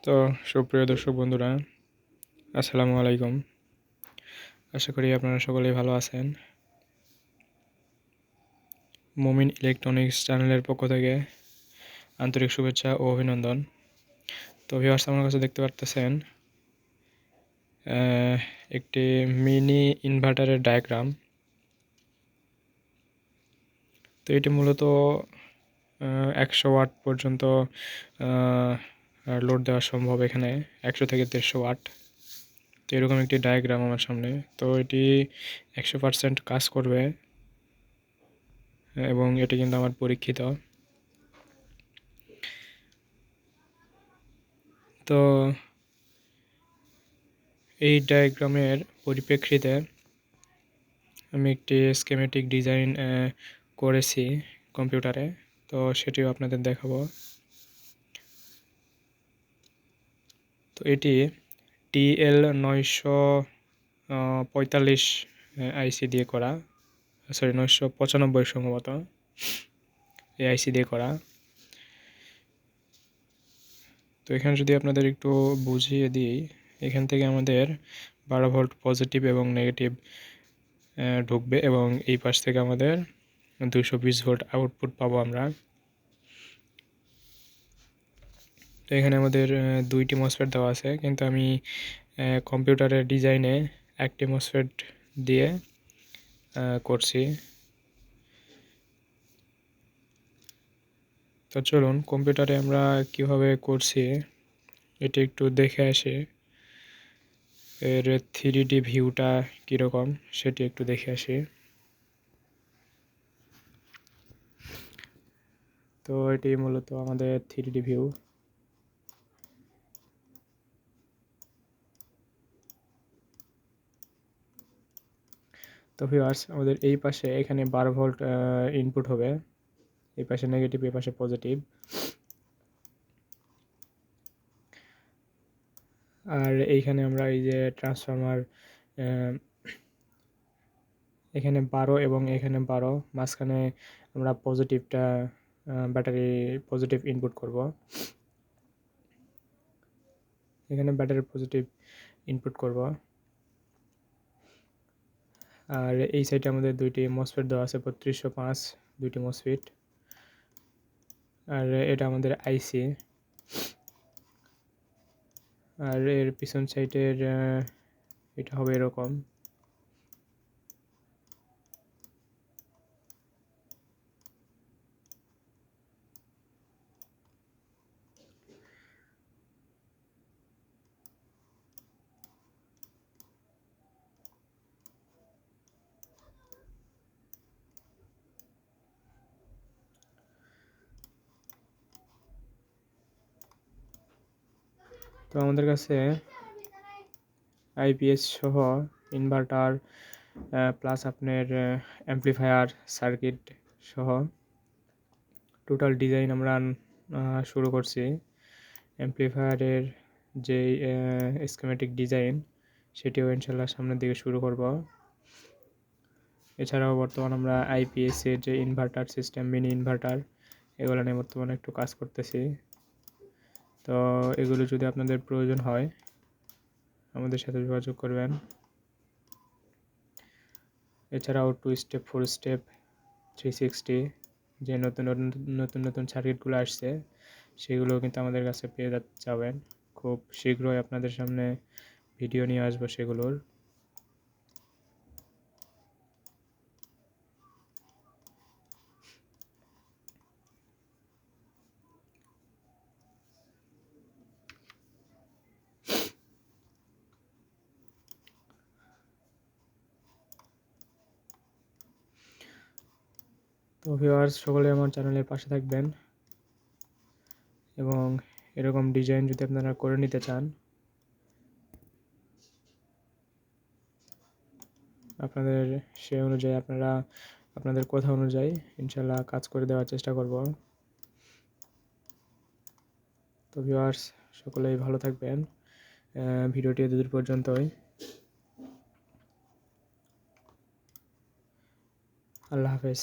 তো সুপ্রিয় দর্শক বন্ধুরা, আসসালামু আলাইকুম। আশা করি আপনারা সকলেই ভালো আছেন। মুমিন ইলেকট্রনিক্স চ্যানেলের পক্ষ থেকে আন্তরিক শুভেচ্ছা ও অভিনন্দন। তো ভিউয়ার্স, আমার কাছে দেখতে পারতেছেন একটি মিনি ইনভার্টারের ডায়াগ্রাম। তো এটি মূলত 100 ওয়াট পর্যন্ত লোড দেওয়া সম্ভব। এখানে 100 থেকে 150 ওয়াট। তো এরকম একটি ডায়াগ্রাম আমার সামনে। তো এটি 100% কাজ করবে এবং এটি কিন্তু আমার পরীক্ষিত। তো এই ডায়াগ্রামের পরিপ্রেক্ষিতে আমি একটি স্কেমেটিক ডিজাইন করেছি কম্পিউটারে, তো সেটিও আপনাদের দেখাবো। তো এটি TL945 আইসি দিয়ে করা, 995 সম্ভবত এই আইসি দিয়ে করা। তো এখানে যদি আপনাদের একটু বুঝিয়ে দিই, এখান থেকে আমাদের 12 ভোল্ট পজিটিভ এবং নেগেটিভ ঢুকবে এবং এই পাশ থেকে আমাদের 220 ভোল্ট আউটপুট পাবো আমরা। তো এখানে আমাদের 2টি মসফেট দেওয়া আছে, কিন্তু আমি কম্পিউটারের ডিজাইনে একটি মসফেট দিয়ে করছি। তো চলুন কম্পিউটারে আমরা কিভাবে করছি এটি একটু দেখে আসি। এর 3D ভিউটা কীরকম সেটি একটু দেখে আসি। তো এটি মূলত আমাদের 3D ভিউ। তো ভিউয়ার্স, আমাদের এই পাশে এখানে 12 ভোল্ট ইনপুট হবে, এই পাশে নেগেটিভ, এই পাশে পজিটিভ। আর এইখানে আমরা এই যে ট্রান্সফরমার, এখানে 12 এবং এখানে 12, মাঝখানে আমরা পজিটিভটা ব্যাটারি পজিটিভ ইনপুট করব। এখানে ব্যাটারি পজিটিভ ইনপুট করব। আর এই সাইডে আমাদের 2টি মসফেট দেওয়া আছে, 3205 2টি মসফেট। আর এটা আমাদের আইসি। আর এর পিছন সাইডের এটা হবে এরকম। তো আমাদের কাছে আইপিএস সহ ইনভার্টার প্লাস আপনার অ্যামপ্লিফায়ার সার্কিট সহ টোটাল ডিজাইন আমরা শুরু করছি। অ্যামপ্লিফায়ারের যে স্কিমেটিক ডিজাইন সেটিও ইনশাল্লাহ সামনের দিকে শুরু করব। এছাড়াও বর্তমান আমরা আইপিএসের যে ইনভার্টার সিস্টেম, মিনি ইনভার্টার, এগুলো নিয়ে বর্তমানে একটু কাজ করতেছি। তো এগুলো যদি আপনাদের প্রয়োজন হয় আমাদের সাথে যোগাযোগ করবেন। এছাড়াও 2 স্টেপ, 4 স্টেপ, 360 যে নতুন নতুন সার্কিটগুলো আসছে সেগুলো কিন্তু আমাদের কাছে পেয়ে যাবেন। খুব শীঘ্রই আপনাদের সামনে ভিডিও নিয়ে আসবো সেগুলোর। তো ভিউয়ার্স, সকলে আমার চ্যানেলের পাশে থাকবেন এবং এরকম ডিজাইন যদি আপনারা করে নিতে চান, আপনাদের সে অনুযায়ী আপনাদের কথা অনুযায়ী ইনশাল্লাহ কাজ করে দেওয়ার চেষ্টা করব। তো ভিউয়ার্স, সকলেই ভালো থাকবেন। ভিডিওটি এতদূর পর্যন্তই। আল্লাহ হাফেজ।